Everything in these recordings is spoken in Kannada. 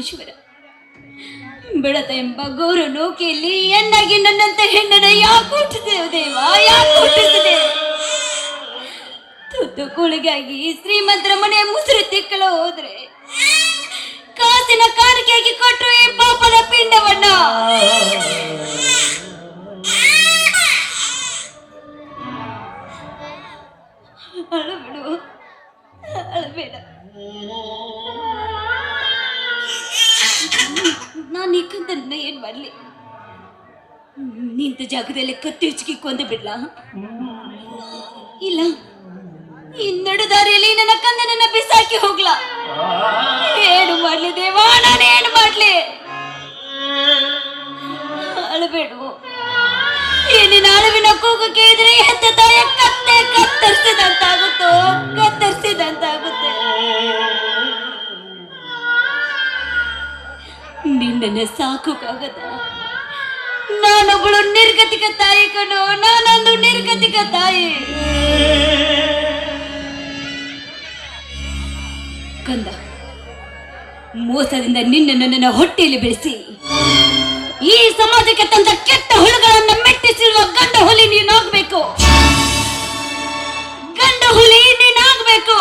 ಪರಮೇಶ್ವರ, ಬೆಳತ ಎಂಬ ಗೋರು ನೌಕೆಯಲ್ಲಿ ಎನ್ನಾಗಿ ನನ್ನಂತ ಹೆಣ್ಣನ ಯಾಕೆ ಹುಟ್ಟಿದೆವು ದೇವ, ಯಾಕೆ ಹುಟ್ಟಿಸಿದೆ? ತುತ್ತು ಕೂಳಿಗಾಗಿ ಶ್ರೀಮಂತರ ಮನೆಯ ಮುಸುರು ತಿಕ್ಕಲು ಹೋದ್ರೆ ಕಾಸಿನ ಕಾಣಿಕೆಯಾಗಿ ಕೊಟ್ಟರು ಈ ಪಾಪದ ಪಿಂಡವನ್ನ. ಅಳಬೇಡ, ಅಳಬೇಡ. ನಾನು ಈ ಕಂದನ್ನ ಏನ್ ಮಾಡ್ಲಿ? ನಿಂತ ಜಾಗದಲ್ಲಿ ಕತ್ತಿ ಹುಚ್ಚಿಗೆ ಕೊಂದು ಬಿಡ್ಲ? ಇಲ್ಲ, ಈ ನಡುದಾರಿಯಲ್ಲಿ ನನ್ನ ಕಂದನನ್ನ ಬಿಸಾಕಿ ಹೋಗ್ಲ? ಏನು ಮಾಡ್ಲಿ ದೇವ, ನಾನೇನು ಮಾಡ್ಲಿ? ಅಳಬೇಡು. ಈ ನಿನ್ನ ಅಳವಿನ ಕೂಗಕ್ಕೆ ಇದ್ರೆ ಹೆತ್ತ ತಾಯ ಕತ್ತೆ ಕತ್ತರಿಸಿದಂತಾಗುತ್ತೋ, ಕತ್ತರಿಸಿದಂತಾಗುತ್ತೆ. ನಿನ್ನನ್ನ ಸಾಕೋಕ್ಕಾಗದ? ನಾನೊಬ್ಬಳು ನಿರ್ಗತಿಕ ತಾಯಿ ಕಣೋ, ನಾನೊಂದು ನಿರ್ಗತಿಕ ತಾಯಿ. ಕಂದ, ಮೋಸದಿಂದ ನಿನ್ನನ್ನು ನನ್ನ ಹೊಟ್ಟೆಯಲ್ಲಿ ಬೆಳೆಸಿ ಈ ಸಮಾಜಕ್ಕೆ ತಂದ ಕೆಟ್ಟ ಹುಳುಗಳನ್ನ ಮೆಟ್ಟಿಸಿರುವ ಗಂಡ ಹುಲಿ ನೀನಾಗ್ಬೇಕು, ಗಂಡ ಹುಲಿ ನೀನಾಗ್ಬೇಕು.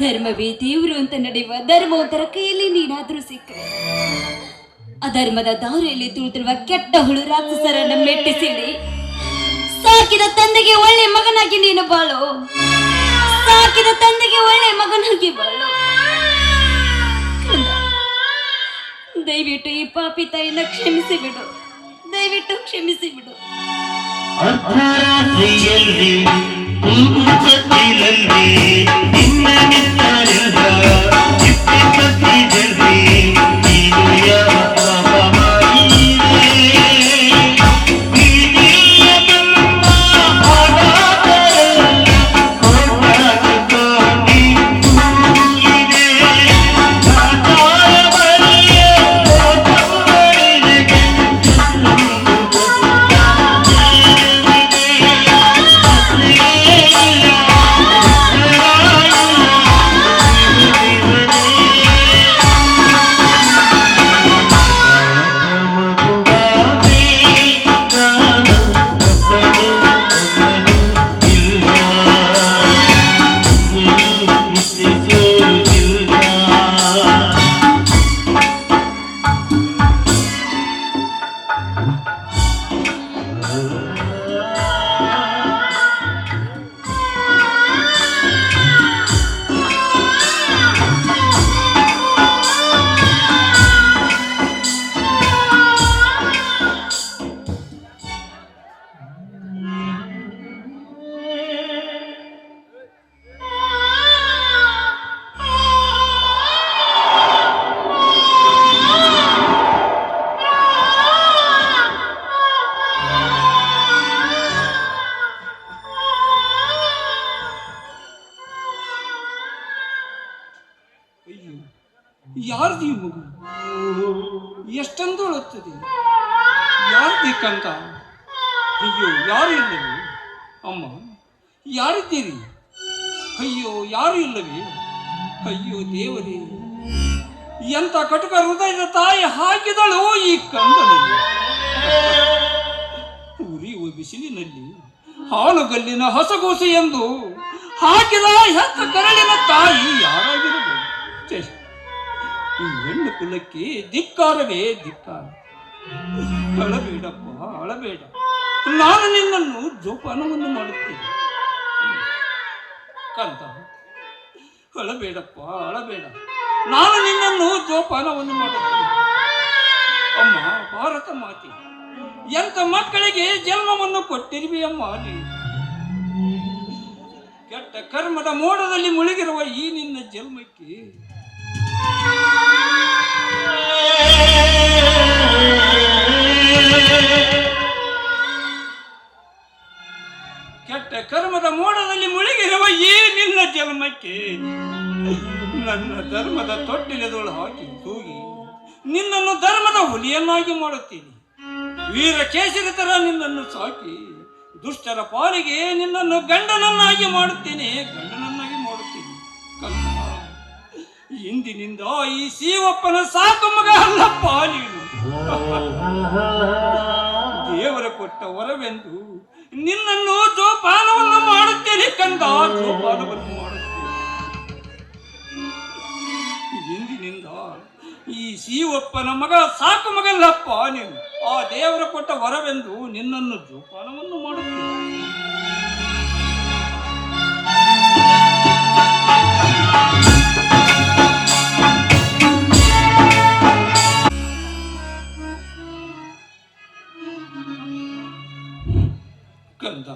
ಧರ್ಮವೇ ದೇವರು ಅಂತ ನಡೆಯುವ ಧರ್ಮವಂತರ ಕೈಯಲ್ಲಿ ನೀನಾದ್ರೂ ಸಿಕ್ಕರೆ ಅಧರ್ಮದ ದಾರಿಯಲ್ಲಿ ತುಳಿದಿರುವ ಕೆಟ್ಟ ಹುಳು ರಾಕ್ಷಸರನ್ನ ಮೆಟ್ಟಿಸಿಡಿ ಸಾಕಿದ ತಂದೆಗೆ ಒಳ್ಳೆ ಮಗನಾಗಿ ನೀನು ಬಾಳು, ಸಾಕಿದ ತಂದೆಗೆ ಒಳ್ಳೆ ಮಗನಾಗಿ ಬಾಳು. ದಯವಿಟ್ಟು ಈ ಪಾಪಿ ತಾಯಿನ ಕ್ಷಮಿಸಿ ಬಿಡು, ದಯವಿಟ್ಟು ಕ್ಷಮಿಸಿ ಬಿಡು. ಯಾರ್ದು ಈ ಮಗು? ಎಷ್ಟೊಂದು ಅಳುತ್ತದೆ. ಯಾರ್ದಿ ಕಂದ? ಅಯ್ಯೋ, ಯಾರು ಇಲ್ಲವೇ? ಅಮ್ಮ, ಯಾರಿದ್ದೀರಿ? ಅಯ್ಯೋ, ಯಾರು ಇಲ್ಲವೇ? ಅಯ್ಯೋ ದೇವರೇ, ಎಂತ ಕಟುಕ ಹೃದಯದ ತಾಯಿ ಹಾಕಿದಳು ಈ ಕಂದನಲ್ಲಿ. ಉರಿಯುವ ಬಿಸಿಲಿನಲ್ಲಿ ಹಾಳುಗಲ್ಲಿನ ಹೊಸಗೂಸು ಎಂದು ಹಾಕಿದ ಹೆತ್ತ ಕರಳಿನ ತಾಯಿ ಯಾರಾಗಿರಬಹುದು? ಈ ಹೆಣ್ಣು ಕುಲಕ್ಕೆ ಧಿಕ್ಕಾರವೇ ಧಿಕ್ಕಾರ. ಅಳಬೇಡಪ್ಪ, ಅಳಬೇಡ. ನಾನು ನಿನ್ನನ್ನು ಜೋಪಾನವನ್ನು ಮಾಡುತ್ತೇನೆ. ಕಂದ, ಅಳಬೇಡಪ್ಪ, ಅಳಬೇಡ. ನಾನು ನಿನ್ನನ್ನು ಜೋಪಾನವನ್ನು ಮಾಡುತ್ತೇನೆ. ಅಮ್ಮ, ಭಾರತ ಮಾತೆ, ಎಂತ ಮಕ್ಕಳಿಗೆ ಜನ್ಮವನ್ನು ಕೊಟ್ಟಿರುವೆ ಅಮ್ಮ ನೀನು. ಕೆಟ್ಟ ಕರ್ಮದ ಮೋಡದಲ್ಲಿ ಮುಳುಗಿರುವ ಈ ನಿನ್ನ ಜನ್ಮಕ್ಕೆ ಕೆಟ್ಟ ಕರ್ಮದ ಮೋಡದಲ್ಲಿ ಮುಳುಗಿರುವ ಈ ನಿನ್ನ ಜನ್ಮಕ್ಕೆ ನನ್ನ ಧರ್ಮದ ತೊಟ್ಟಿಲದೊಳು ಹಾಕಿ ತೂಗಿ ನಿನ್ನನ್ನು ಧರ್ಮದ ಹುಲಿಯನ್ನಾಗಿ ಮಾಡುತ್ತೀನಿ. ವೀರ ಕೇಸರಿ ತರ ನಿನ್ನನ್ನು ಸಾಕಿ ದುಷ್ಟರ ಪಾಲಿಗೆ ನಿನ್ನನ್ನು ಗಂಡನನ್ನಾಗಿ ಮಾಡುತ್ತೇನೆ, ಗಂಡನನ್ನಾಗಿ ಮಾಡುತ್ತೇನೆ. ಇಂದಿನಿಂದ ಈ ಶಿವಪ್ಪನ ಸಾಕು ಮಗ ಅಲ್ಲಪ್ಪ ನೀನು. ದೇವರ ಕೊಟ್ಟ ವರವೆಂದು ನಿನ್ನನ್ನು ಜೋಪಾನವನ್ನು ಮಾಡುತ್ತೇನೆ ಕಂದ, ಜೋಪಾನವನ್ನು ಮಾಡುತ್ತೇನೆ. ಇಂದಿನಿಂದ ಈ ಶಿವಪ್ಪನ ಮಗ ಸಾಕು ಮಗಲ್ಲಪ್ಪ ನೀನು. ಆ ದೇವರ ಕೊಟ್ಟ ವರವೆಂದು ನಿನ್ನನ್ನು ಜೋಪಾನವನ್ನು ಮಾಡುತ್ತೇನೆ. ಕಂದ,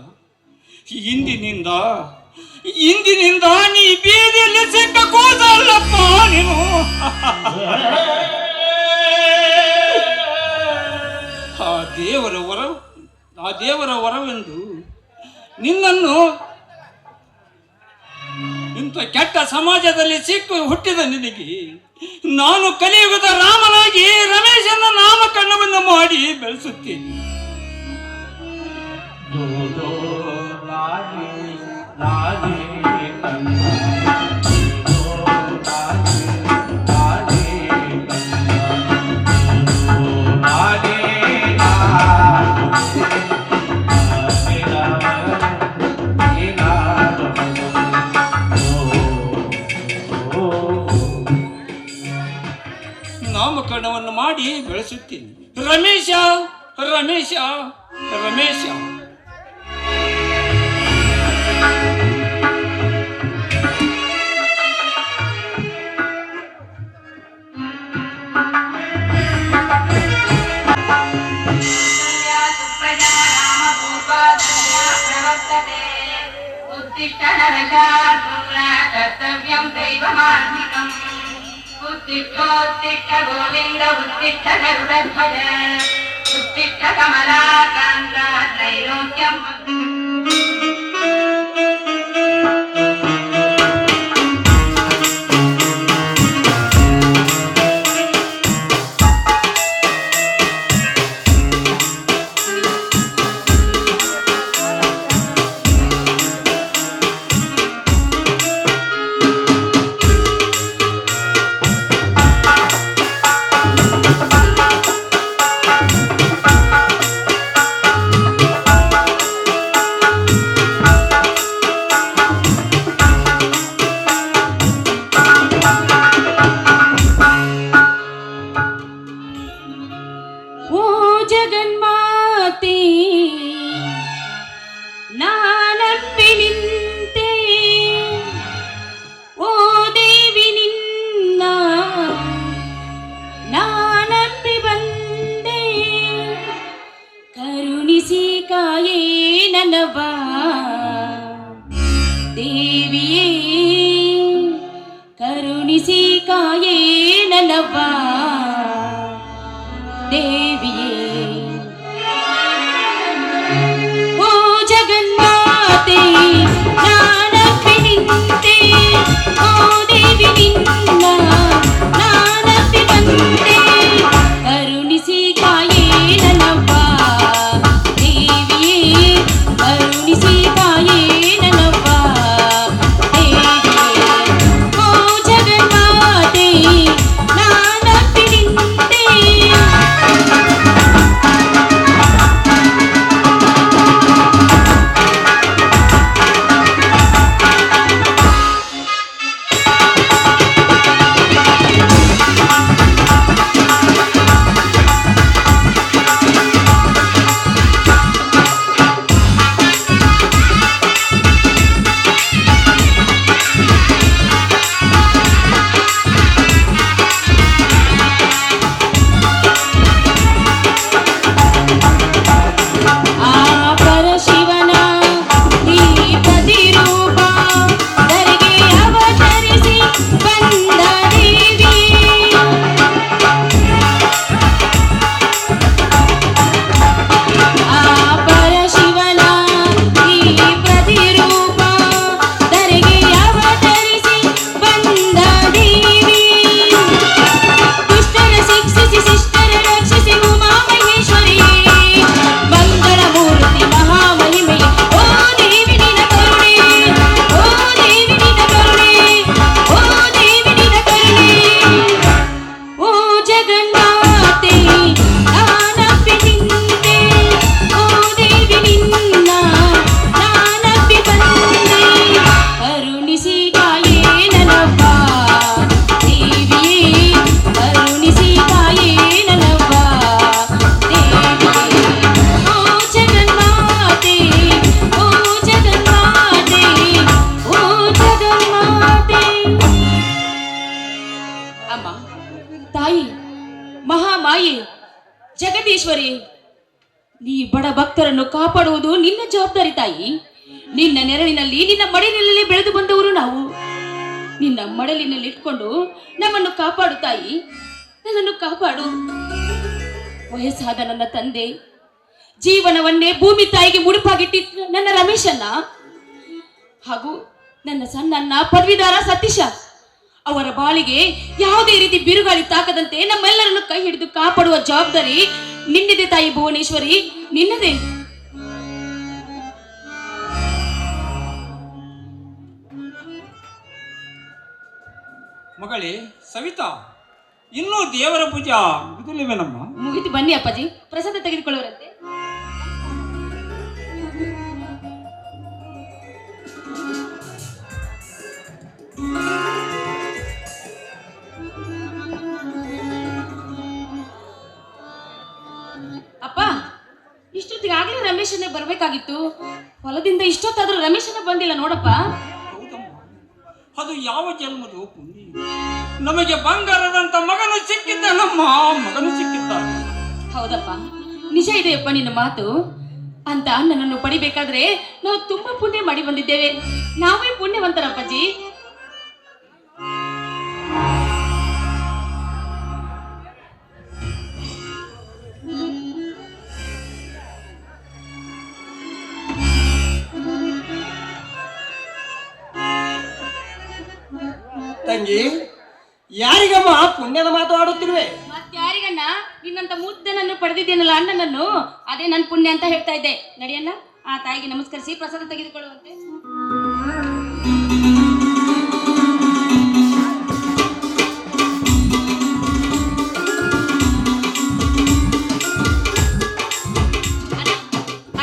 ಇಂದಿನಿಂದ ನೀ ಬೀದಿಯಲ್ಲಿ ಸಿಕ್ಕ ಕೂದಲ್ಲಪ್ಪ ನೀನು. ಆ ದೇವರ ವರವೆಂದು ನಿನ್ನನ್ನು ಇಂಥ ಕೆಟ್ಟ ಸಮಾಜದಲ್ಲಿ ಸಿಕ್ಕು ಹುಟ್ಟಿದ ನಿನಗೆ ನಾನು ಕಲಿಯುಗದ ರಾಮನಾಗಿ ರಮೇಶನ ನಾಮಕರಣವನ್ನು ಮಾಡಿ ಬೆಳೆಸುತ್ತೇನೆ. ನಾಮಕರಣವನ್ನು ಮಾಡಿ ಬೆಳೆಸುತ್ತೇನೆ. ರಮೇಶ ರಮೇಶ ರಮೇಶ. कर्तव्यं दैवमान्विकम् उत्तिष्ठोत्तिष्ठ गोविन्द उत्तिष्ठ गरुडध्वज उत्तिष्ठ कमलाकान्त त्रैलोक्यम् ದೇವಿಯೇ ಕರುಣಿಸಿ ಕಾಯೇ ನನ್ನವ್ವ ದೇವಿಯೇ. ಓ ಜಗನ್ಮಾತೆ ನಾನಪ್ಪಿ ನಿಂತೆ, ಓ ದೇವಿ ನಿನ್ನ ನಾನಪ್ಪಿ ಬಂದೆ, ಕರುಣಿಸಿ ಕಾಯೇ ನನ್ನವ್ವ ದೇವಿಯೇ ಕರುಣಿಸಿ ಕಾಯೇ ನನ್ನವ್ವ ದೇವಿಯೇ. ಓ ಜಗನ್ಮಾತೆ ನಾನಪ್ಪಿ ನಿಂತೆ. ಭುವನೇಶ್ವರಿ, ನೀ ಬಡ ಭಕ್ತರನ್ನು ಕಾಪಾಡುವುದು ನಿನ್ನ ಜವಾಬ್ದಾರಿ ತಾಯಿ. ನಿನ್ನ ನೆರಳಿನಲ್ಲಿ, ನಿನ್ನ ಮಡಿಲಿನಲ್ಲಿ ಬೆಳೆದು ಬಂದವರು ನಾವು. ನಿನ್ನ ಮಡಲಿನಲ್ಲಿ ಇಟ್ಕೊಂಡು ನಮ್ಮನ್ನು ಕಾಪಾಡು ತಾಯಿ, ನನ್ನನ್ನು ಕಾಪಾಡು. ವಯಸ್ಸಾದ ನನ್ನ ತಂದೆ ಜೀವನವನ್ನೇ ಭೂಮಿ ತಾಯಿಗೆ ಮುಡುಪಾಗಿಟ್ಟಿದ್ದ ನನ್ನ ರಮೇಶನ್ನ ಹಾಗೂ ನನ್ನ ಸಣ್ಣನ್ನ ಪದವೀಧರ ಸತೀಶ ಅವರ ಬಾಳಿಗೆ ಯಾವುದೇ ರೀತಿ ಬಿರುಗಾಳಿ ತಾಕದಂತೆ ನಮ್ಮೆಲ್ಲರನ್ನು ಕೈ ಹಿಡಿದು ಕಾಪಾಡುವ ಜವಾಬ್ದಾರಿ ನಿನ್ನದೇ ತಾಯಿ ಭುವನೇಶ್ವರಿ, ನಿನ್ನದೇ. ಮಗಳೇ ಸವಿತಾ, ಇನ್ನೂ ದೇವರ ಪೂಜಾ ಮುಗಿದಿಲ್ಲವೇನಮ್ಮ? ಮುಗಿದು ಬನ್ನಿ ಅಪ್ಪಾಜಿ, ಪ್ರಸಾದ ತೆಗೆದುಕೊಳ್ಳುವರಂತೆ. ಅಪ್ಪ, ಇಷ್ಟೊತ್ತಿಗೆ ಆಗ್ಲೇ ರಮೇಶನ್ನೇ ಬರ್ಬೇಕಾಗಿತ್ತು. ಹೊಲದಿಂದ ಇಷ್ಟೊತ್ತಾದ್ರೂ ರಮೇಶನ ಬಂದಿಲ್ಲ ನೋಡಪ್ಪ. ಹೌದಮ್ಮ, ಅದು ಯಾವ ಜನ್ಮದ ಪುಣ್ಯ. ನಮಗೆ ಬಂಗಾರದಂತ ಮಗನು ಸಿಕ್ಕಿದ್ದ, ನಮ್ಮ ಮಗನು ಸಿಕ್ಕಿದ್ದ. ಹೌದಪ್ಪ, ನಿಜ ಇದೆಯಪ್ಪ ನಿನ್ನ ಮಾತು. ಅಂತ ನನ್ನನ್ನು ಪಡಿಬೇಕಾದ್ರೆ ನಾವು ತುಂಬಾ ಪುಣ್ಯ ಮಾಡಿ ಬಂದಿದ್ದೇವೆ. ನಾವೇ ಪುಣ್ಯವಂತರಪ್ಪಾಜಿ. ತಂಗಿ, ಯಾರಿಗಮ್ಮ ಪುಣ್ಯದ ಮಾತು ಆಡುತ್ತಿರುವೆ? ಮತ್ಯಾರಿಗಣ್ಣ, ನಿನ್ನಂತ ಮುದ್ದನನ್ನು ಪಡೆದಿದ್ದೇನಲ್ಲ ಅಣ್ಣನನ್ನು, ಅದೇ ನನ್ನ ಪುಣ್ಯ ಅಂತ ಹೇಳ್ತಾ ಇದ್ದೆ. ನಡಿಯಣ್ಣ, ಆ ತಾಯಿಗೆ ನಮಸ್ಕರಿಸಿ ಪ್ರಸಾದ ತೆಗೆದುಕೊಳ್ಳುವಂತೆ.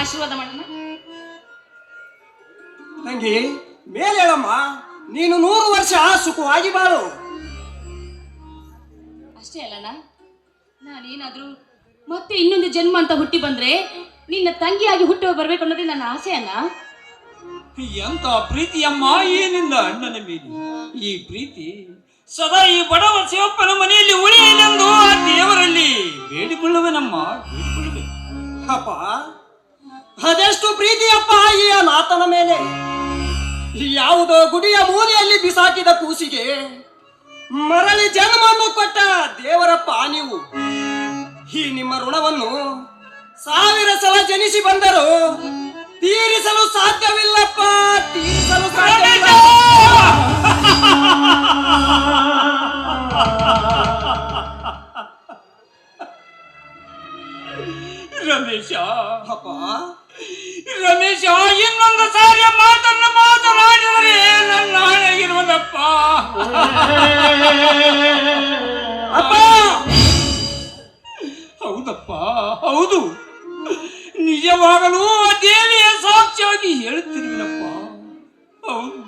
ಆಶೀರ್ವಾದ ಮಾಡೋಣ. ತಂಗಿ, ಮೇಲೇಳಮ್ಮ, ನೀನು 100 ವರ್ಷ ಸುಖವಾಗಿ ಬಾಳು. ಅಷ್ಟೇ ಅಲ್ಲಣ್ಣ, ನಾನೇನಾದ್ರೂ ಮತ್ತೆ ಇನ್ನೊಂದು ಜನ್ಮ ಅಂತ ಹುಟ್ಟಿ ಬಂದ್ರೆ ನಿನ್ನ ತಂಗಿಯಾಗಿ ಹುಟ್ಟುವ ಬರ್ಬೇಕು ಅನ್ನೋದೇ ನನ್ನ ಆಸೆ ಅಣ್ಣ. ಎಂತ ಪ್ರೀತಿಯಮ್ಮ ಈ ನಿನ್ನ ಅಣ್ಣನ ಮೇಲೆ. ಈ ಪ್ರೀತಿ ಸದಾ ಈ ಬಡವ ಶಿವಪ್ಪನ ಮನೆಯಲ್ಲಿ ಉಳಿಯಲೆಂದು ಆ ದೇವರಲ್ಲಿ ಬೇಡಿಕೊಳ್ಳುವೆನಮ್ಮ, ಬೇಡಿಕೊಳ್ಳುವೆ. ಅಪ್ಪ, ಅದೆಷ್ಟು ಪ್ರೀತಿಯಪ್ಪ ಈ ನಾತನ ಮೇಲೆ. ಯಾವುದೋ ಗುಡಿಯ ಮೂಲೆಯಲ್ಲಿ ಬಿಸಾಕಿದ ಕೂಸಿಗೆ ಮರಳಿ ಜನ್ಮವನ್ನು ಕೊಟ್ಟ ದೇವರಪ್ಪ ನೀವು. ಈ ನಿಮ್ಮ ಋಣವನ್ನು 1000 ಸಲ ಜನಿಸಿ ಬಂದರೂ ತೀರಿಸಲು ಸಾಧ್ಯವಿಲ್ಲಪ್ಪ, ತೀರಿಸಲು ಸಾಧ್ಯವಿಲ್ಲ. ರಮೇಶ, ಅಪ್ಪ, ರಮೇಶ, ಇನ್ನೊಂದು ಸಾರಿ ಮಾತನ್ನು ಮಾತನಾಡಿದರೆ ನನ್ನ ಹಣೆಗಿರುವುದಪ್ಪ. ಅಪ್ಪ, ಹೌದಪ್ಪ, ಹೌದು, ನಿಜವಾಗಲೂ ಆ ದೇವಿಯ ಸಾಕ್ಷಿಯಾಗಿ ಹೇಳುತ್ತಿರುವಿನಪ್ಪ. ಹೌದು,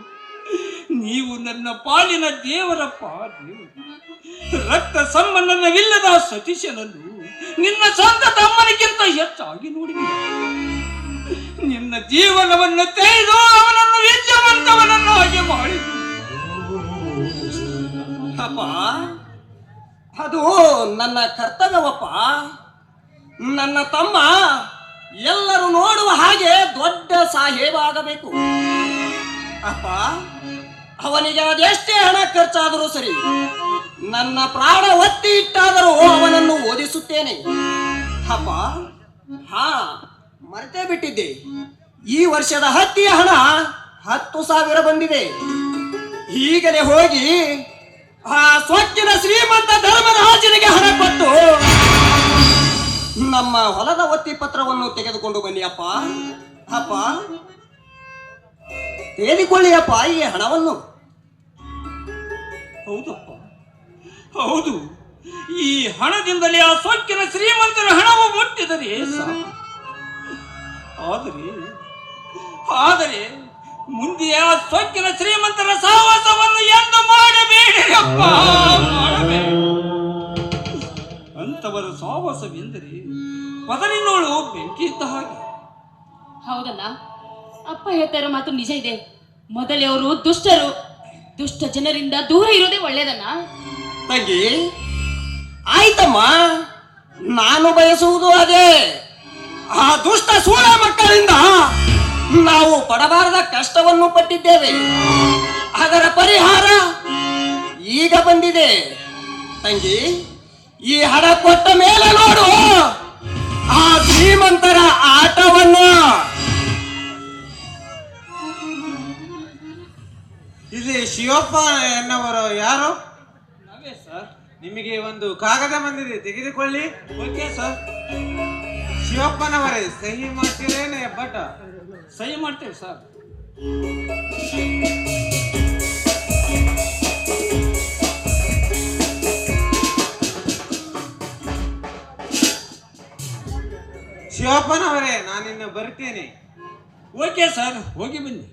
ನೀವು ನನ್ನ ಪಾಲಿನ ದೇವರಪ್ಪ, ದೇವರು. ರಕ್ತ ಸಂಬಂಧವಿಲ್ಲದ ಸತೀಶನನ್ನು ನಿನ್ನ ಸ್ವಂತ ತಮ್ಮನಿಗಿಂತ ಹೆಚ್ಚಾಗಿ ನೋಡಿದೆ. ನಿನ್ನ ಜೀವನವನ್ನು ತೆಗೆದು ಅವನನ್ನು ವಿದ್ಯಾವಂತವನನ್ನಾಗಿ ಮಾಡಿದ. ಅಪ್ಪ, ಅದು ನನ್ನ ಕರ್ತವ್ಯವಪ್ಪ. ನನ್ನ ತಮ್ಮ ಎಲ್ಲರೂ ನೋಡುವ ಹಾಗೆ ದೊಡ್ಡ ಸಾಹೇಬ ಆಗಬೇಕು. ಅಪ್ಪ, ಅವನಿಗೆ ಅದೆಷ್ಟೇ ಹಣ ಖರ್ಚಾದರೂ ಸರಿ, ನನ್ನ ಪ್ರಾಣ ಒತ್ತಿ ಇಟ್ಟಾದರೂ ಅವನನ್ನು ಓದಿಸುತ್ತೇನೆ. ಅಪ್ಪ, ಹಾ, ಮರೆತೇ ಬಿಟ್ಟಿದ್ದೆ, ಈ ವರ್ಷದ ಹತ್ತಿಯ ಹಣ 10,000 ಬಂದಿದೆ. ಈಗಲೇ ಹೋಗಿ ಆ ಸ್ವಚ್ಛನ ಶ್ರೀಮಂತ ಧರ್ಮರಾಜನಿಗೆ ಹಣ ಕೊಟ್ಟು ನಮ್ಮ ಹೊಲದ ಒತ್ತಿ ಪತ್ರವನ್ನು ತೆಗೆದುಕೊಂಡು ಬನ್ನಿ ಅಪ್ಪ. ಅಪ್ಪ, ತೆಗೆದುಕೊಳ್ಳಿ ಅಪ್ಪ ಈ ಹಣವನ್ನು. ಹೌದಪ್ಪ, ಹೌದು, ಈ ಹಣದಿಂದಲೇ ಆ ಸೊಕ್ಕಿನ ಶ್ರೀಮಂತರ ಹಣವು ಮುಟ್ಟಿದರೆ ಸಾಕು. ಆದರೆ ಮುಂದೆ ಆ ಸೊಕ್ಕಿನ ಶ್ರೀಮಂತರ ಸಹವಾಸವನ್ನು ಎಂದು ಮಾಡಬೇಡಿರಪ್ಪ, ಮಾಡಬೇಡಿ. ಅಂತವರ ಸಹವಾಸವೆಂದರೆ ಪದರಿನೋಳು ಬೆಂಕಿ ಇದ್ದ ಹಾಗೆ. ಹೌದಲ್ಲ, ಅಪ್ಪ ಹೇಳ್ತಾ ಇರೋ ಮಾತು ನಿಜ ಇದೆ. ಮೊದಲೇ ಅವರು ದುಷ್ಟರು. ದುಷ್ಟ ಜನರಿಂದ ದೂರ ಇರೋದೇ ಒಳ್ಳೇದನ್ನ. ತಂಗಿ, ಆಯ್ತಮ್ಮ, ನಾನು ಬಯಸುವುದು ಅದೇ. ಆ ದುಷ್ಟ ಸೂಳ ಮಕ್ಕಳಿಂದ ನಾವು ಪಡಬಾರದ ಕಷ್ಟವನ್ನು ಪಟ್ಟಿದ್ದೇವೆ. ಅದರ ಪರಿಹಾರ ಈಗ ಬಂದಿದೆ. ತಂಗಿ, ಈ ಹಣ ಕೊಟ್ಟ ಮೇಲೆ ನೋಡು ಆ ಶ್ರೀಮಂತರ ಆಟವನ್ನು. ಇಲ್ಲಿ ಶಿವಪ್ಪ ಎನ್ನುವರು ಯಾರು? ನಾವೇ ಸರ್. ನಿಮಗೆ ಒಂದು ಕಾಗದ ಬಂದಿದೆ, ತೆಗೆದುಕೊಳ್ಳಿ. Okay sir. ಶಿವಪ್ಪನವರೇ, ಸಹಿ ಮಾಡ್ತೀರೇನೆ ಹೆಬ್ಬಟ್ಟ? ಸಹಿ ಮಾಡ್ತೇವೆ ಸರ್. ಶಿವಪ್ಪನವರೇ, ನಾನಿನ್ನು ಬರ್ತೇನೆ. ಓಕೆ ಸರ್, ಹೋಗಿ ಬನ್ನಿ.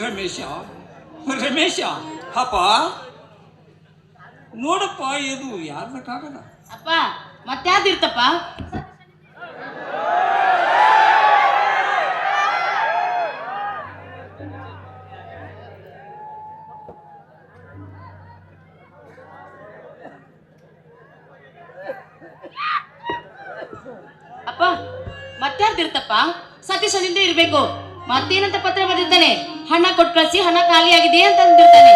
ರಮೇಶ, ರಮೇಶ, ಅಪ್ಪ, ನೋಡಪ್ಪ, ಇದು ಯಾರನ್ನ ಕಾಗದ? ಅಪ್ಪ ಮತ್ಯಾವ್ದಿರ್ತಪ್ಪ? ಅಪ್ಪ ಮತ್ಯಾರ್ದಿರ್ತಪ್ಪ? ಸತೀಶ್ ಅಲ್ಲಿಂದ ಇರ್ಬೇಕು. ಮತ್ತೇನಂತ ಪತ್ರ ಬರೆದಿರ್ತಾನೆ, ಹಣ ಕೊಟ್ಟು ಕಳಿಸಿ, ಹಣ ಖಾಲಿ ಆಗಿದೆ ಅಂತ ಅಂದಿರ್ತಾನೆ.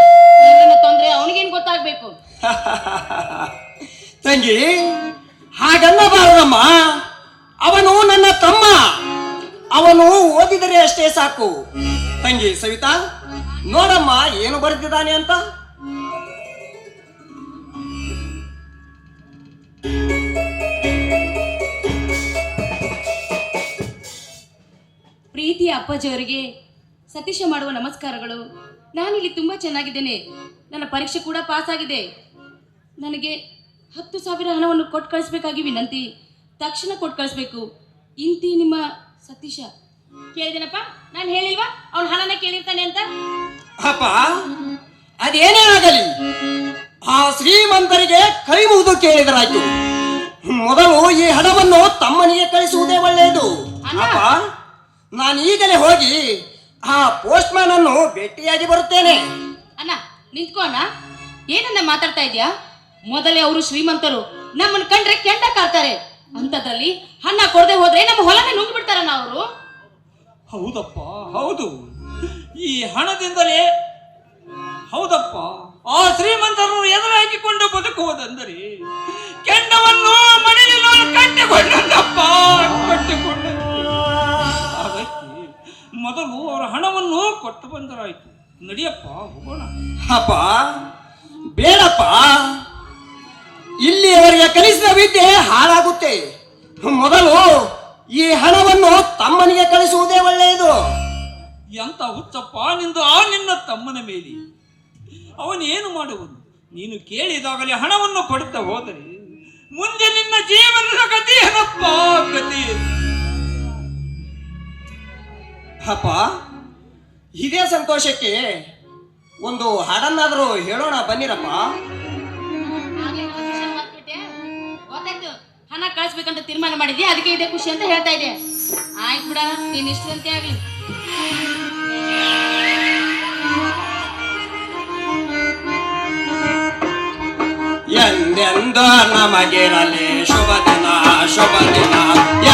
ಏನೇನೋ ತೊಂದ್ರೆ ಅವನಿಗೇನ್ ಗೊತ್ತಾಗ್ಬೇಕು? ತಂಗಿ, ಹಾಗನ್ನಬಾರದಮ್ಮ. ಅವನು ನನ್ನ ತಮ್ಮ. ಅವನು ಓದಿದರೆ ಅಷ್ಟೇ ಸಾಕು. ತಂಗಿ ಸವಿತಾ, ನೋಡಮ್ಮ ಏನು ಬರೆದಿದ್ದಾನೆ ಅಂತ. ಪ್ರೀತಿಯ ಅಪ್ಪಾಜಿಯವರಿಗೆ ಸತೀಶ ಮಾಡುವ ನಮಸ್ಕಾರಗಳು. ನಾನಿಲ್ಲಿ ತುಂಬ ಚೆನ್ನಾಗಿದ್ದೇನೆ. ನನ್ನ ಪರೀಕ್ಷೆ ಕೂಡ ಪಾಸ್ ಆಗಿದೆ. ನನಗೆ 10,000 ಹಣವನ್ನು ಕೊಟ್ಟು ಕಳಿಸ್ಬೇಕಾಗಿ ವಿನಂತಿ. ತಕ್ಷಣ ಕೊಟ್ಟು ಕಳಿಸ್ಬೇಕು. ಇಂತಿ ನಿಮ್ಮ ಸತೀಶ. ಕೇಳಿದೇನಪ್ಪ? ನಾನು ಹೇಳಿಲ್ವಾ ಅವನ ಹಣನ ಕೇಳಿರ್ತಾನೆ ಅಂತ? ಅಪ್ಪ, ಅದೇನೇ ಆಗಲಿ, ಆ ಶ್ರೀಮಂತರಿಗೆ ಕೈ ಮುಗಿದು ಕೇಳಿದರಾಯ್ತು. ಮೊದಲು ಈ ಹಣವನ್ನು ತಮ್ಮನಿಗೆ ಕಳಿಸುವುದೇ ಒಳ್ಳೆಯದು. ಅಣ್ಣ. ಅಪ್ಪ, ನಾನು ಈಗಲೇ ಹೋಗಿ ಆ ಪೋಸ್ಟ್ ಮ್ಯಾನ್ ಅನ್ನು ಭೇಟಿಯಾಗಿ ಬರುತ್ತೇನೆ. ಅಣ್ಣ ನಿಂತ್ಕೋ ಅಣ್ಣ. ಏನನ್ನ ಮಾತಾಡ್ತಾ ಇದ್ಯಾ? ಮೊದಲೇ ಅವರು ಶ್ರೀಮಂತರು, ನಮ್ಮನ್ನ ಕಂಡ್ರೆ ಕೆಂಡ ಕಾಡ್ತಾರೆ. ಅಂತದ್ರಲ್ಲಿ ಹಣ ಕೊಡದೆ ಹೋದ್ರೆ ನಮ್ಮ ಹೊಲನೇ ನುಂಗ್ ಬಿಡ್ತಾರಣ್ಣ ಅವರು. ಹೌದಪ್ಪ, ಹೌದು. ಈ ಹಣದಿಂದಲೇ, ಹೌದಪ್ಪ, ಆ ಶ್ರೀಮಂತರನ್ನು ಎದುರು ಹಾಕಿಕೊಂಡು ಬದುಕುವುದೆಂದರೆ ಕೆಂಡವನ್ನು ಮಡಿಲಿನ ಕಟ್ಟಿಕೊಂಡಪ್ಪ, ಕಟ್ಟಿಕೊಂಡ. ಅದಕ್ಕೆ ಮೊದಲು ಅವರ ಹಣವನ್ನು ಕೊಟ್ಟು ಬಂದರಾಯ್ತು. ನಡಿಯಪ್ಪ, ಹೋಗೋಣ. ಅಪ್ಪ, ಬೇಡಪ್ಪ. ಇಲ್ಲಿಯವರೆಗೆ ಕಲಿಸಿದ ವಿದ್ಯೆ ಹಾಳಾಗುತ್ತೆ. ಮೊದಲು ಈ ಹಣವನ್ನು ತಮ್ಮನಿಗೆ ಕಳಿಸುವುದೇ ಒಳ್ಳೆಯದು. ಎಂತ ಹುಚ್ಚಪ್ಪ ನಿಂದು ಆ ನಿನ್ನ ತಮ್ಮನ ಮೇಲೆ. ಅವನೇನು ಮಾಡುವನು? ನೀನು ಕೇಳಿದಾಗಲೇ ಹಣವನ್ನು ಕೊಡುತ್ತಾ ಹೋದರೆ ಮುಂದೆ ನಿನ್ನ ಜೀವನದ ಗತಿ ಏನಪ್ಪ, ಗತಿ? ಅಪ್ಪ, ಇದೇ ಸಂತೋಷಕ್ಕೆ ಒಂದು ಹಾಡನ್ನಾದರೂ ಹೇಳೋಣ ಬನ್ನಿರಪ್ಪ. ಗೊತ್ತಾಯ್ತು, ಹಣ ಕಳಿಸ್ಬೇಕಂತ ತೀರ್ಮಾನ ಮಾಡಿದ್ಯಾ, ಅದಕ್ಕೆ ಇದೆ ಖುಷಿ ಅಂತ ಹೇಳ್ತಾ ಇದೆ. ಆಯ್ತು ಬಿಡ, ನೀನ್ ಇಷ್ಟಂತೆ ಆಗ್ಲಿ. ಎಂದೆಂದು ನಮಗಿರಲಿ ಶುಭ ದಿನ, ಶುಭ ದಿನ.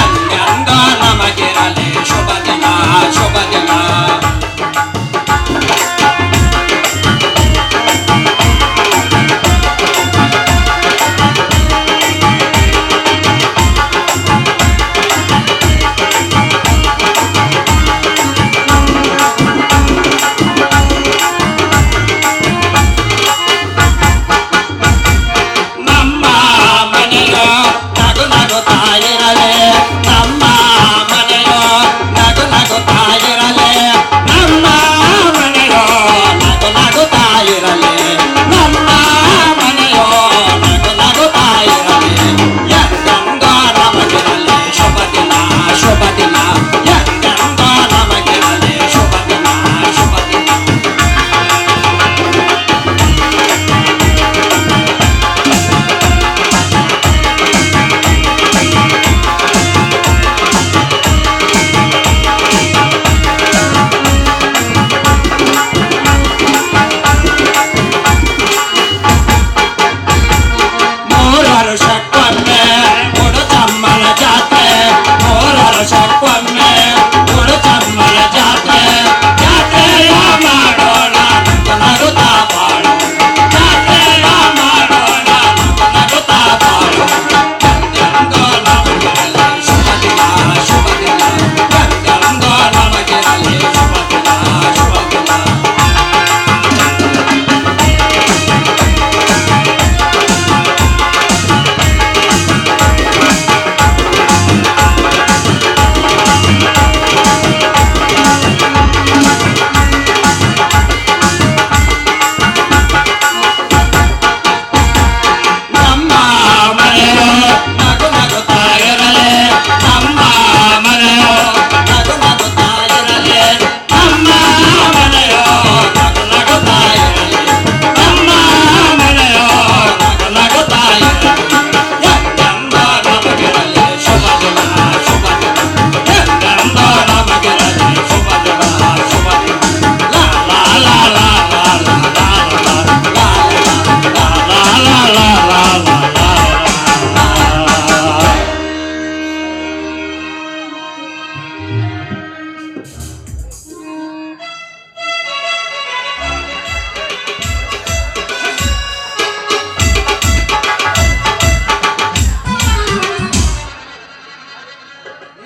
ಎಂದೆಂದು ನಮಗಿರಲಿ ಶುಭ ದಿನ, ಶುಭ ದಿನ. ನಮ್ಮ ಮನೆಯ ನಗು ನಗುತ್ತಾ ಇರಲಿ,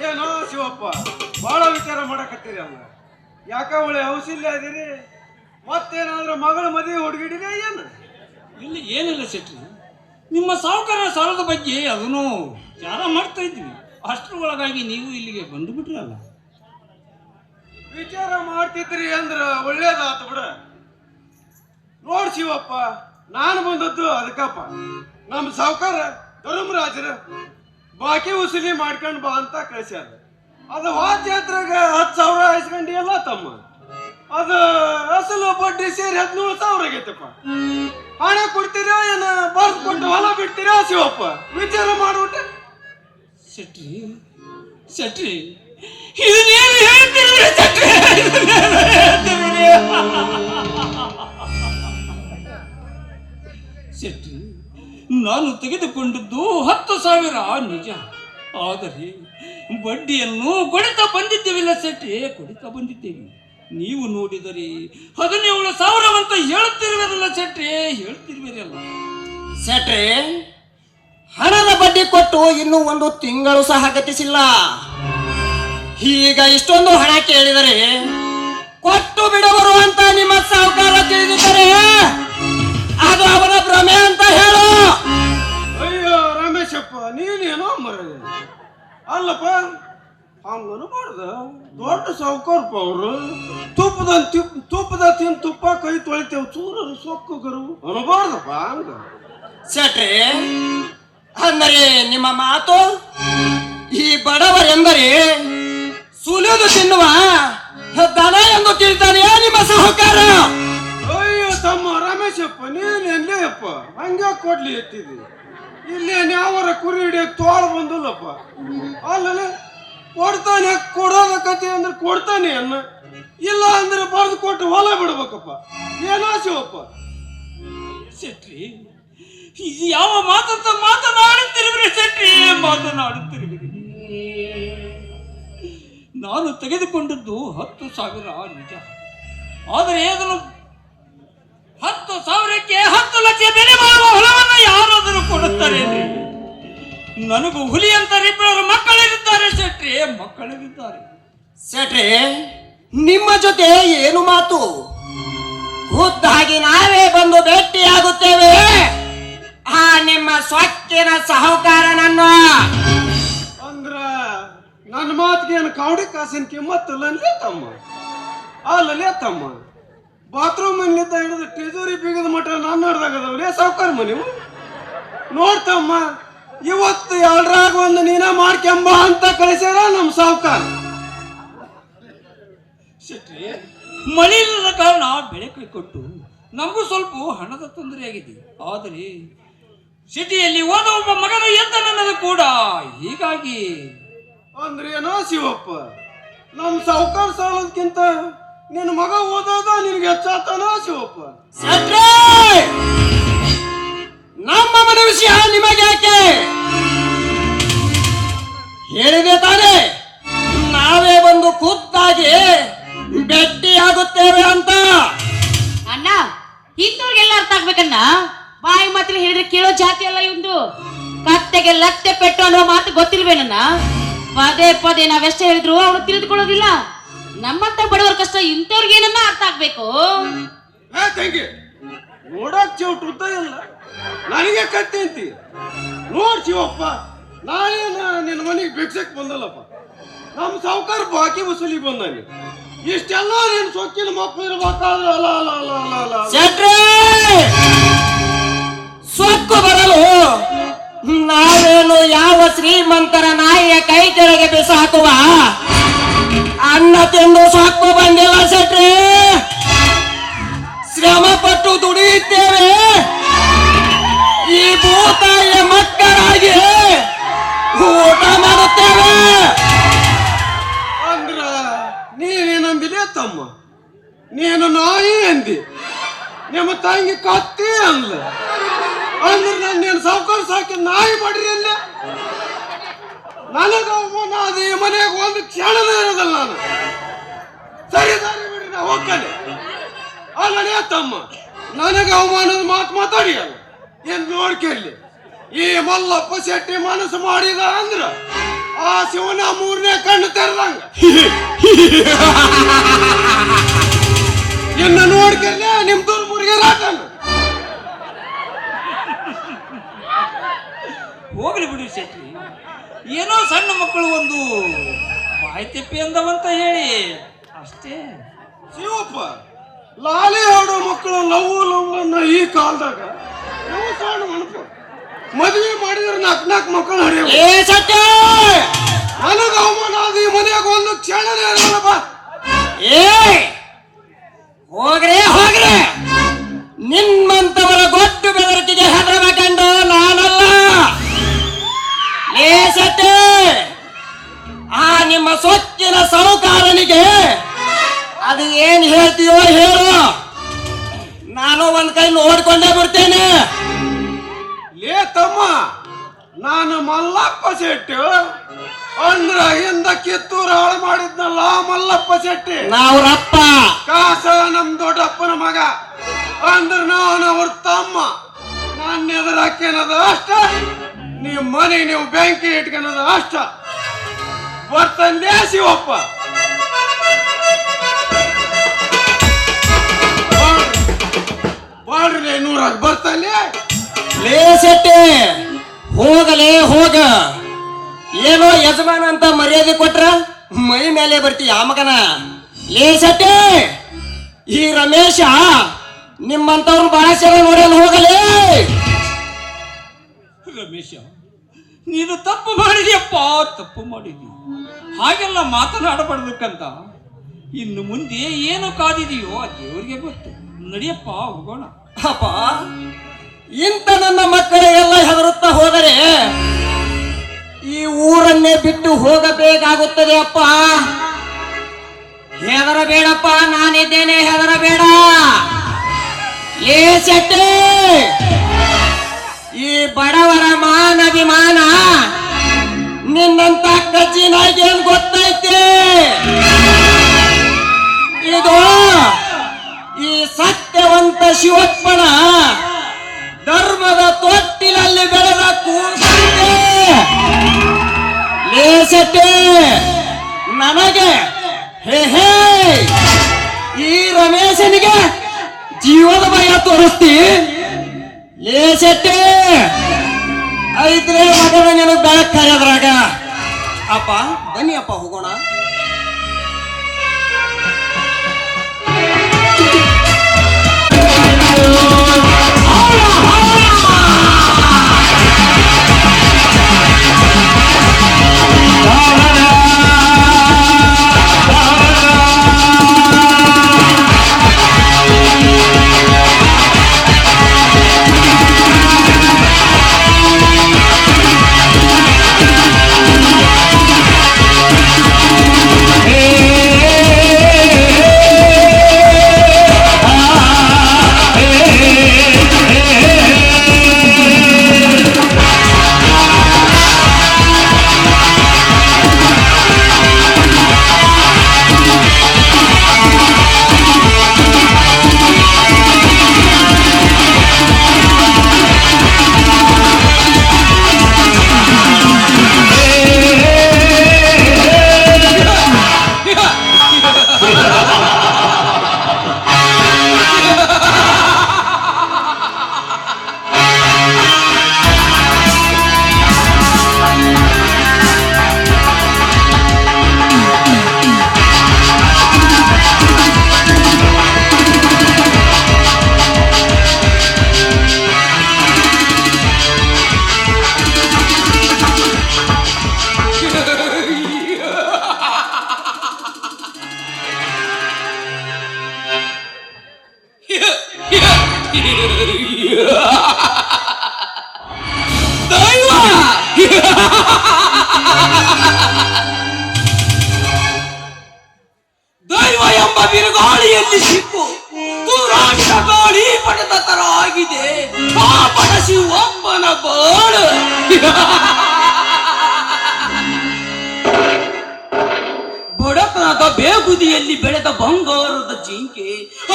ಏನೋ ಶಿವಪ್ಪ ಬಹಳ ವಿಚಾರ ಮಾಡಕತ್ತೀರಿ ಅಲ್ಲ ಯಾಕ ಒಳ್ಳೆ ಔಷಧ ಇದೀರಿ ಮತ್ತೇನಾದ್ರೂ ಮಗಳ ಮದುವೆ ಹುಡುಗಿಡಿದೆ ಏನು ಇಲ್ಲಿ ಏನಿಲ್ಲ ಶೆಟ್ರಿ, ನಿಮ್ಮ ಸಾಹುಕಾರ ಸಾಲದ ಬಗ್ಗೆ ಅದನ್ನು ವಿಚಾರ ಮಾಡ್ತಾ ಇದ್ವಿ. ಅಷ್ಟರೊಳಗಾಗಿ ನೀವು ಇಲ್ಲಿಗೆ ಬಂದು ಬಿಟ್ರಲ್ಲ. ವಿಚಾರ ಮಾಡ್ತಿದ್ರಿ ಅಂದ್ರ ಒಳ್ಳೇದಾತ ಬಿಡ. ನೋಡ್ ಶಿವಪ್ಪ, ನಾನು ಬಂದದ್ದು ಅದಕ್ಕಪ್ಪ, ನಮ್ಮ ಸಾಹುಕಾರ ಧರ್ಮರಾಜರ ಬಾಕಿ ವಸೂಲಿ ಮಾಡ್ಕೊಂಡು ಬಾ ಅಂತ ಕಳ್ಸ್ಯಾರ. ಅದು ವಾದ್ಯಾತ್ರಾಗ 10,000 ಇಸ್ಕೊಂಡಿಯಲ್ಲ ತಮ್ಮ, ಅದು ಅಸಲು ಬಡ್ಡಿ ಸೇರಿ 17,000 ಆಗೈತಪ್ಪ. ಹಣ ಕೊಡ್ತೀರಾ ಏನ ಬರ್ದು ಕೊಟ್ಟು ಹೊಲ ಬಿಡ್ತೀರಾ ಶಿವಪ್ಪ? ವಿಚಾರ ಮಾಡ್ಬಿಟ್ಟೆ. ಶೆಟ್ರಿ ಶೆಟ್ರಿ ಇದನ್ನೇನು ಹೇಳ್ತಿರ್ರಿ ಶೆಟ್ರಿ? ಇದನ್ನೇನು ಹೇಳ್ತಿರ್ರಿ? ಶೆಟ್ರಿ, ನಾನು ತೆಗೆದುಕೊಂಡದ್ದು 10,000 ನಿಜ, ಆದರೆ ಬಡ್ಡಿಯನ್ನು ಕೊಡ್ತಾ ಬಂದಿದ್ದೇವಿಲ್ಲ ಶೆಟ್ರಿ, ಕೊಡ್ತಾ ಬಂದಿದ್ದೇವೆ. ನೀವು ನೋಡಿದರೆ 17,000 ಅಂತ ಹೇಳ್ತಿರ್ವರಲ್ಲ ಶೆಟ್ರಿ, ಹೇಳ್ತಿರ್ವರಲ್ಲ. ಸೆಟ್ರೆ, ಹಣದ ಬಡ್ಡಿ ಕೊಟ್ಟು ಇನ್ನೂ 1 ತಿಂಗಳು ಸಹ ಗತಿಸಿಲ್ಲ. ಈಗ ಇಷ್ಟೊಂದು ಹಣ ಕೇಳಿದರೆ ಕೊಟ್ಟು ಬಿಡುವರು ಅಂತ ನಿಮ್ಮ ಸಾಹುಕಾರ ತಿಳಿದಿದ್ದಾರೆ. ಅದು ಅವನ ಭ್ರಮೆ ಅಂತ ಹೇಳು. ಅಯ್ಯೋ ರಮೇಶಪ್ಪ, ನೀನೇನೋ ಮರ ಅಲ್ಲಪ್ಪ, ಹಂಗನು ಮಾಡ್ದ ದೊಡ್ಡ ಸಾವುಕಾರಪ್ಪ ಅವರು. ತುಪ್ಪದ ತಿನ್ ತುಪ್ಪ ಕೈ ತೊಳಿತೇವ್ ಚೂರರು ಸೊಕ್ಕರು ಅನ್ಬಾರ್ದಪ್ಪ ಹಂಗ. ಸೆಟ್ರೆ, ಅಂದರೆ ನಿಮ್ಮ ಮಾತು ಈ ಬಡವರೆಂದರೆ ಸುಲಿದು ತಿನ್ನುವ ದನ ಎಂದು ತಿಳಿತಾನೆ ನಿಮ್ಮ ಸಾಹುಕಾರ. ಅಯ್ಯೋ ತಮ್ಮ ರಮೇಶಪ್ಪ, ನೀನೇನ್ಲೇ ಅಪ್ಪ ಹಂಗ ಕೊಡ್ಲಿ ಎತ್ತಿದಿ? ಇಲ್ಲೇನ್ ಯಾವರ ಕುರಿ ಹಿಡಿಯಕ್ ತೋಳ ಬಂದಲ್ಲಪ್ಪ. ಅಲ್ಲೇ ಕೊಡ್ತಾನೆ, ಕೊಡೋದ ಕತೆ ಅಂದ್ರೆ ಕೊಡ್ತಾನೆ ಅನ್ನ, ಇಲ್ಲ ಅಂದ್ರೆ ಬರ್ದು ಕೊಟ್ಟು ಹೊಲ ಬಿಡ್ಬೇಕಪ್ಪ. ಏನೋ ಶಿವಪ್ಪ? ಶೆಟ್ರಿ, ಯಾವ ಮಾತಂತ ಮಾತನಾಡುತ್ತಿರುವಿರಿ ಶೆಟ್ರಿ, ಮಾತನಾಡುತ್ತಿರುವಿರಿ. ನಾನು ತೆಗೆದುಕೊಂಡದ್ದು 10,000 ನಿಜ, ಆದರೆ ಅದನ್ನು 10,000ಕ್ಕೆ 10 ಲಕ್ಷ ಬೆಲೆ ಮಾಡುವ ಹೊಲವನ್ನು ಯಾರಾದರೂ ಕೊಡುತ್ತಾರೆ? ನನಗೂ ಹುಲಿ ಅಂತ ಇಬ್ಬರು ಮಕ್ಕಳಿರುತ್ತಾರೆ ಶೆಟ್ರಿ, ಮಕ್ಕಳಿರುತ್ತಾರೆ. ಸೆಟ್ರೆ, ನಿಮ್ಮ ಜೊತೆ ಏನು ಮಾತು? ಖುದ್ದಾಗಿ ನಾವೇ ಬಂದು ಭೇಟಿಯಾಗುತ್ತೇವೆ ಆ ನಿಮ್ಮ ಸ್ವಕ್ಕಿನ ಸಾಹುಕಾರನನ್ನು. ಅಂದ್ರ ನನ್ನ ಮಾತಿಗೆ ಏನು ಕಾವಡಿ ಕಾಸಿನ ಕಿಮ್ಮತ್ತಲ್ಲೇ ತಮ್ಮ? ಅಲ್ಲೇ ತಮ್ಮ, ಬಾತ್ರೂಮ್ ಮನೆಯಿಂದ ಹಿಡಿದು ಟೆಜೂರಿ ಬೀಗದ ಮಠ ನಾನು ನೋಡ್ದಾಗದವ್ರೇ ಸಾವುಕಾರ ಮನೆ. ನೋಡ್ತಮ್ಮ, ಇವತ್ತು 2ರಾಗ 1 ನೀನ ಮಾಡ್ಕೆಂಬ ಅಂತ ಕಳಿಸ್ಯಾರ ನಮ್ಮ ಸಾವುಕಾರ. ಶೆಟ್ರಿ, ಮಳೆ ಇಲ್ಲದ ಕಾರಣ ಬೆಳೆ ಕೈ ಕೊಟ್ಟು ನಮಗೂ ಸ್ವಲ್ಪ ಹಣದ ತೊಂದರೆ ಆಗಿದೆ. ಆದರೆ ಸಿಟಿಯಲ್ಲಿ ಓದ ಒಬ್ಬ ಮಗನು ಎದ್ದ ನನ್ನದು ಕೂಡ, ಹೀಗಾಗಿ ಅಂದ್ರೆ ಏನೋ ಶಿವಪ್ಪ, ನಮ್ಮ ಸಾವುಕಾರ ಸಾಲೋದಕ್ಕಿಂತ ನಿನ್ನ ಮಗ ಓದೋದ ನಿನ್ಗೆ ಹೆಚ್ಚಾತನ ಶಿವಪ್ಪ? ಸೆಟ್ರೆ, ನಮ್ಮ ಮನೆ ವಿಷಯ ನಿಮಗೆ ಯಾಕೆ? ಹೇಳಿದೆ ತಾನೆ, ನಾವೇ ಬಂದು ಖುದ್ದಾಗಿ ಭೇಟಿಯಾಗುತ್ತೇವೆ ಅಂತ. ಅಣ್ಣ, ಇಂಥವ್ರಿಗೆಲ್ಲ ಅರ್ಥ ಆಗ್ಬೇಕನ್ನ. ಬಾಯಿ ಮಾತ್ರ ಹೇಳಿದ್ರೆ ಕೇಳೋ ಜಾತಿ ಅಲ್ಲ ಇವಂದು. ಕತ್ತೆಗೆ ಲತ್ತೆ ಪೆಟ್ಟು ಅನ್ನೋ ಮಾತು ಗೊತ್ತಿಲ್ವೇನನ್ನ? ಪದೇ ಪದೇ ನಾವೆಷ್ಟೇ ಹೇಳಿದ್ರು ಅವ್ರು ತಿಳಿದುಕೊಳ್ಳೋದಿಲ್ಲ. ನಮ್ಮಂತ ಬಡವರ ಕಷ್ಟ ಇಂಥವ್ರಿಗೆ ಏನನ್ನ ಅರ್ಥ ಆಗ್ಬೇಕು. ತಂಗಿ ನೋಡಕ್ ಚೌಟ್ ಉದ್ದ ಇಲ್ಲ, ನನಗೆ ಕತ್ತಿ ಅಂತಿ. ನೋಡ್ ಶಿವಪ್ಪ, ನಾನೇನ ನಿನ್ನ ಮನೆಗೆ ಭಿಕ್ಷಕ್ ಬಂದಲ್ಲಪ್ಪ, ನಮ್ಮ ಸಾವುಕಾರ ಬಾಕಿ ವಸೂಲಿ ಬಂದಾನೆ. ಇಷ್ಟೆಲ್ಲ ನೀನು ಸೊಕ್ಕಿನ ಮಕ್ಕಳು ಇರ್ಬೇಕಾದ್ರೆ ಅಲ್ಲ ಅಲ್ಲ ಅಲ್ಲ ಅಲ್ಲ ಅಲ್ಲ. ಸೆಟ್ರೆ, ಸೊಕ್ಕು ಬರಲು ನಾವೇನು ಯಾವ ಶ್ರೀಮಂತರ ನಾಯಿಯ ಕೈ ಕೆಳಗೆ ಬಿಸಾಕುವ ಅನ್ನ ತಿಂದು ಸೊಕ್ಕು ಬಂದಿಲ್ಲ ಸೆಟ್ರೆ. ಶ್ರಮ ಪಟ್ಟು ದುಡಿಯುತ್ತೇವೆ, ಈ ಭೂತಾಯಿಯ ಮಕ್ಕಳಾಗಿ ಊಟ ಮಾಡುತ್ತೇವೆ. ಅಂದ್ರ ನೀನೇನಂದಿದೆ ತಮ್ಮ? ನೀನು ನಾಯಿ ಅಂದಿ, ನಿಮ್ಮ ತಂಗಿ ಕತ್ತಿ ಅಂದ್ಲ. ಅಂದ್ರೆ ನಾನು ನೀನು ಸಾವುಕಾರ ಸಾಕಿ ನಾಯಿ ಮಾಡ್ರಿ ಅಂದೆ. ನನಗ ಅದು ಈ ಮನೆಗೆ 1 ಕ್ಷಣನೇ ಇರೋದಲ್ಲ. ನಾನು ಸರಿ ಸರಿ ಬಿಡ್ರಿ, ನಾ ಹೋಗ್ತಾನೆ. ಅಲ್ಲೇ ತಮ್ಮ, ನನಗೆ ಅವಮಾನದ ಮಾತು ಮಾತಾಡಿ ಅಲ್ಲ ಏನ್ ನೋಡ್ಕೊಳ್ಳಿ. ಈ ಮಲ್ಲಪ್ಪ ಶೆಟ್ಟಿ ಮನಸ್ಸು ಮಾಡಿದ ಅಂದ್ರ ಆ ಶಿವನ ಮೂರನೇ ಕಣ್ಣು ತೆರೆದಂಗ ಇನ್ನು ನೋಡ್ಕಲ್ಲೇ ನಿಮ್ ದುರ್ಮುರ್ಗೆ ರಾಟನ್ ಹೋಗ್ಲಿ ಬಿಡಿ ಶೆಟ್ಟಿ, ಏನೋ ಸಣ್ಣ ಮಕ್ಕಳು ಒಂದು ಬಾಯಿ ತೆಪ್ಪಿ ಅಂದವಂತ ಹೇಳಿ ಅಷ್ಟೇ. ಶಿವಪ್ಪ, ಲಾಲಿ ಹಾಡೋ ಮಕ್ಕಳು ಲವ್ ಅನ್ನ ಈ ಕಾಲದಾಗ ನೀವು ಸಣ್ಣ ಮನಪು ಮದುವೆ ಮಾಡಿದ್ರೆ ನಾಲ್ಕು ಮಕ್ಕಳು ಹರಿಯ ಏ ಸತ್ಯ, ನನಗ ಅವಮಾನ ಆದ ಈ ಮನೆಯಾಗ ಒಂದು ಕ್ಷಣನೇ ಇರಲ್ಲಪ್ಪ. ಏ ಹೋಗ್ರೆ ಹೋಗ್ರೆ, ನಿಮ್ಮಂತವರ ಗೊತ್ತು ಬೆದರಿಕೆಗೆ ಹೆದರಬೇಕಂಡು ನಾನಲ್ಲ. ಏ ಸತ್ಯ, ಆ ನಿಮ್ಮ ಸೊಕ್ಕಿನ ಸಾಹುಕಾರನಿಗೆ ಅದು ಏನ್ ಹೇಳ್ತೀಯೋ ಹೇಳು, ನಾನು ಒಂದ್ ಕೈ ನೋಡ್ಕೊಂಡೇ ಬಿಡ್ತೇನೆ. ಲೇ ತಮ್ಮ, ನಾನು ಮಲ್ಲಪ್ಪ ಶೆಟ್ಟಿ ಅಂದ್ರ ಹಿಂದ ಕಿತ್ತೂರು ಹಾಳು ಮಾಡಿದ್ನಲ್ಲ ಮಲ್ಲಪ್ಪ ಶೆಟ್ಟಿ. ನಾವು ರಪ್ಪ ಕಾಸ ನಮ್ ದೊಡ್ಡಪ್ಪನ ಮಗ ಅಂದ್ರ ನಾನು ಅವ್ರ ತಮ್ಮ. ನನ್ನ ಎದುರು ಹಾಕ್ಯನದ ಅಷ್ಟ, ನೀವು ಮನೆ ನೀವು ಬೆಂಕಿ ಇಟ್ಕೊಳದ ಅಷ್ಟ. ಬರ್ತಂದೇ ಶಿವಪ್ಪ. ಬಾಳ್ರಿ ನೂರಾಗ ಬರ್ತಲ್ಲಿ. ಲೇ ಶೆಟ್ಟಿ, ಹೋಗಲೇ ಹೋಗ. ಏನೋ ಯಜಮಾನ ಅಂತ ಮರ್ಯಾದೆ ಕೊಟ್ರ ಮೈ ಮೇಲೆ ಬರ್ತೀಯ ಮಗನ. ಲೇ ಶೆಟ್ಟಿ, ಈ ರಮೇಶ ನಿಮ್ಮಂತವ್ರು ಬಹಳ ಸಲ ನೋಡಲ್ಲ. ಹೋಗಲೇ ರಮೇಶ, ನೀನು ತಪ್ಪು ಮಾಡಿದ್ಯಪ್ಪ, ತಪ್ಪು ಮಾಡಿದ್ಯ. ಹಾಗೆಲ್ಲ ಮಾತನಾಡಬಾರ್ದಕ್ಕಂತ ಇನ್ನು ಮುಂದೆ ಏನು ಕಾದಿದೆಯೋ ಆ ದೇವರಿಗೆ ಗೊತ್ತು. ನಡಿಯಪ್ಪ ಹೋಗೋಣ. ಅಪ್ಪ, ಇಂಥ ನನ್ನ ಮಕ್ಕಳಿಗೆಲ್ಲ ಹೆದರುತ್ತಾ ಹೋದರೆ ಈ ಊರನ್ನೇ ಬಿಟ್ಟು ಹೋಗಬೇಕಾಗುತ್ತದೆ. ಅಪ್ಪ ಹೆದರಬೇಡಪ್ಪ, ನಾನಿದ್ದೇನೆ, ಹೆದರಬೇಡ. ಏ ಶೆಟ್ಟಿ, ಈ ಬಡವರ ಮಾನಭಿಮಾನ ನಿನ್ನಂತ ಕಜ್ಜಿನಾಗೇನ್ ಗೊತ್ತೈತೆ? ಇದು ಈ ಸತ್ಯವಂತ ಶಿವಪ್ಪನ ಧರ್ಮದ ತೊಟ್ಟಿಲಲ್ಲಿ ಬೆಳೆದ ಕೂಸಂತೆ. ಲೇ ಶೆಟ್ಟಿ, ನನಗೆ ಹೇ ಈ ರಮೇಶನಿಗೆ ಜೀವದ ಭಯ ತೋರಿಸ್ತಿ? ಲೇ ಶೆಟ್ಟಿ, ಐದ್ರೆ ಮಗನ ನನಗೆ ಬೆಳಕಾಯದ್ರಾಗ. ಅಪ್ಪ ಬನ್ನಿ ಅಪ್ಪ, ಹೋಗೋಣ. ದೈವ ಎಂಬ ಬಿರುಗಾಳಿಯಲ್ಲಿ ಸಿಕ್ಕು ತೂರಾಟ ಗಾಳಿ ಪಡೆದ ತರ ಆಗಿದೆ ಆ ಪಡಸಿ ಒಬ್ಬನ ಬಾಳು. ಬಡತನದ ಬೇಗುದಿಯಲ್ಲಿ ಬೆಳೆದ ಬಂಗಾರದ ಜಿಂಕೆ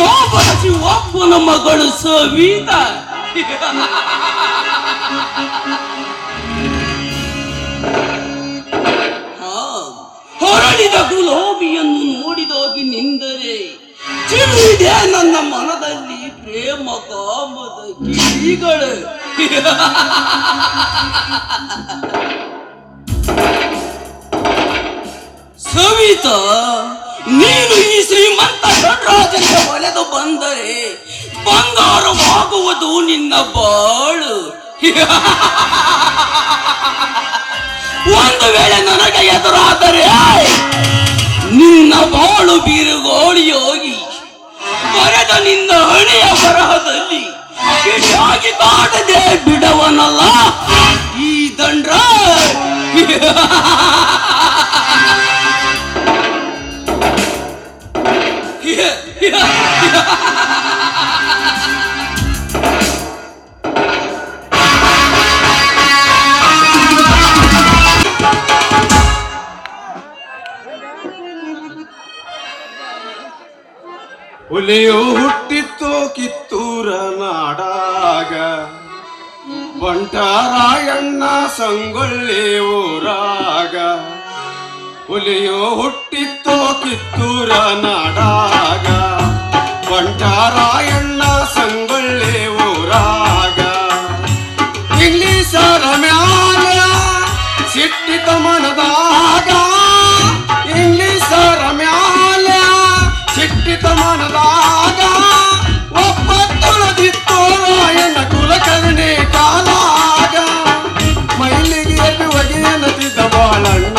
ಆ ಪಡಸಿ ಒಬ್ಬನ ಮಗಳು ಸವಿತಾ. ಅರಳಿದ ಗುಲಾಬಿಯನ್ನು ನೋಡಿದಾಗಿ ನಿಂದರೆ ಚಿಲ್ಲಿದೆ ನನ್ನ ಮನದಲ್ಲಿ ಪ್ರೇಮ ಕಾಮದ ಕಿಡಿಗಳು. ಸವಿತಾ, ನೀನು ಈ ಶ್ರೀಮಂತ ದೊಡ್ಡರಾಜನಿಗೆ ಒಲೆದು ಬಂದರೆ ಬಂಗಾರವಾಗುವುದು ನಿನ್ನ ಬಾಳು. ಒಂದು ವೇಳೆ ನನಗೆ ಎದುರಾದರೆ ನಿನ್ನ ಬಾಳು ಬೀರುಗೋಳಿಯೋಗಿ ಬರೆದ ನಿನ್ನ ಹಣೆಯ ಬರಹದಲ್ಲಿ ಕೆಟ್ಟಾಗಿ ಕಾಡದೆ ಬಿಡವನಲ್ಲ ಈ ದಂಡ್ರ. ಹುಲಿಯು ಹುಟ್ಟಿತ್ತು ಕಿತ್ತೂರ ನಾಡಾಗ, ಬಂಟರಾಯಣ್ಣ ಸಂಗೊಳ್ಳಿ ಊರಾಗ. ಹುಲಿಯು ಹುಟ್ಟಿತ್ತು ಕಿತ್ತೂರ ನಾಡಾಗ, ಬಂಟರಾಯಣ್ಣ ಸಂಗೊಳ್ಳಿ ಊರಾಗ. ಇಂಗ್ಲಿಷರ ಮ್ಯಾಲ ಸಿಟ್ಟಿತ ಮನದಾಗ, ಇಂಗ್ಲಿಷರ ಮ್ಯಾಲ ಸಿಟ್ಟಿತ ಮನದಾಗ. ಒಪ್ಪತ್ತುಳದಿತ್ತು ರಾಯಣ್ಣ ಕುಲಕರ್ಣಿ ಕಾಲಾಗ. ಮೈಲಿಗೆ ಎದ್ದು ಒಗೆಯನತಿದ್ದ ಬಾಳಣ್ಣ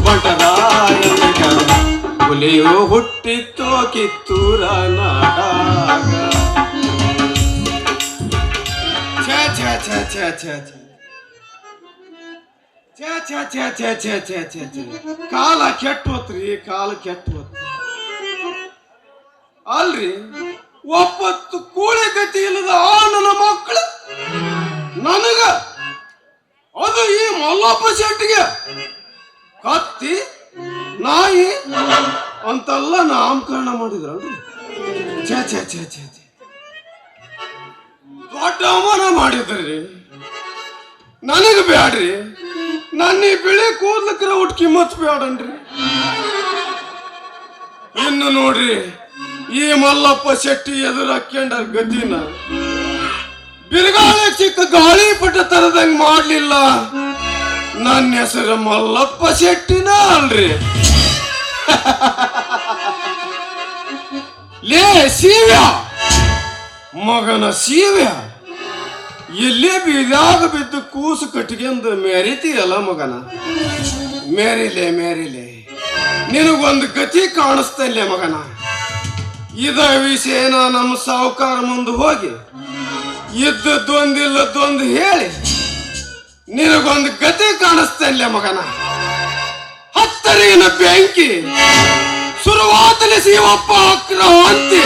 ಬಂಟರಾಯಣ್ಣ. ಹುಲಿಯು ಹುಟ್ಟಿತ್ತು ಕಿತ್ತೂರ ನಾಡಾಗ. ಛೇ ಛೇ ಛೇ ಛೇ ಛೇ ಛೇ ಛೇ ಛೇ ಛೇ ಛೇ ಛೇ ಛೇ ಛೇ ಛೇ. ಕಾಲ ಕೆಟ್ಟ ಹೋತ್ರಿ, ಕಾಲ ಕೆಟ್ಟ ಹೋತ್. ಅಲ್ರಿ, ಒಪ್ಪತ್ತು ಕೂಳಿ ಗತಿ ಇಲ್ಲದ ಆ ನನ್ನ ಮಕ್ಕಳು ನನಗ, ಅದು ಈ ಮಲ್ಲಪ್ಪ ಶೆಟ್ಟಿಗೆ ಕತ್ತಿ ನಾಯಿ ಅಂತೆಲ್ಲ ನಾಮಕರಣ ಮಾಡಿದ್ರಲ್ರಿ. ಛೇ ಛೇ ಛೇ ಛೇ ಛೇ. ದೊಡ್ಡ ಅವಮಾನ ಮಾಡಿದ್ರಿ. ನನಗ ಬ್ಯಾಡ್ರಿ, ನನ್ನ ಈ ಬಿಳಿ ಕೂದ್ಲಕ್ರ ಉಟ್ ಕಿಮ್ಮತ್ ಬ್ಯಾಡನ್ರಿ. ಇನ್ನು ನೋಡ್ರಿ, ಈ ಮಲ್ಲಪ್ಪ ಶೆಟ್ಟಿ ಎದುರು ಹಾಕ್ಯಂಡರ ಗತಿನ ಬಿರುಗಾಳಿ ಚಿಕ್ಕ ಗಾಳಿ ಪಟ ತರದಂಗ್ ಮಾಡ್ಲಿಲ್ಲ. ನನ್ನ ಹೆಸರು ಮಲ್ಲಪ್ಪ ಶೆಟ್ಟಿನ ಅಲ್ರಿ. ಲೇ ಸೀವ್ಯ, ಮಗನ ಸೀವ್ಯ, ಎಲ್ಲೇ ಬೀದಾಗ ಬಿದ್ದು ಕೂಸು ಕಟ್ಗೆಂದು ಮೆರಿತೀಯಲ್ಲ ಮಗನ. ಮೇರಿಲೆ ಮೇರಿಲೆ, ನಿನಗೊಂದು ಗತಿ ಕಾಣಿಸ್ತಲ್ಲೇ ಮಗನ. ಇದ ವಿಷಯನ ನಮ್ಮ ಸಾವುಕಾರ ಮುಂದೆ ಹೋಗಿ ಇದ್ದದ್ದೊಂದಿಲ್ಲದೊಂದು ಹೇಳಿ ನಿನಗೊಂದು ಗತಿ ಕಾಣಿಸ್ತಲ್ಲೇ ಮಗನ. ಹತ್ತರಿನ ಬೆಂಕಿ ಶುರುವಾತಲೆ ಶಿವಪ್ಪ ಅಕ್ರ ಅಂತಿ.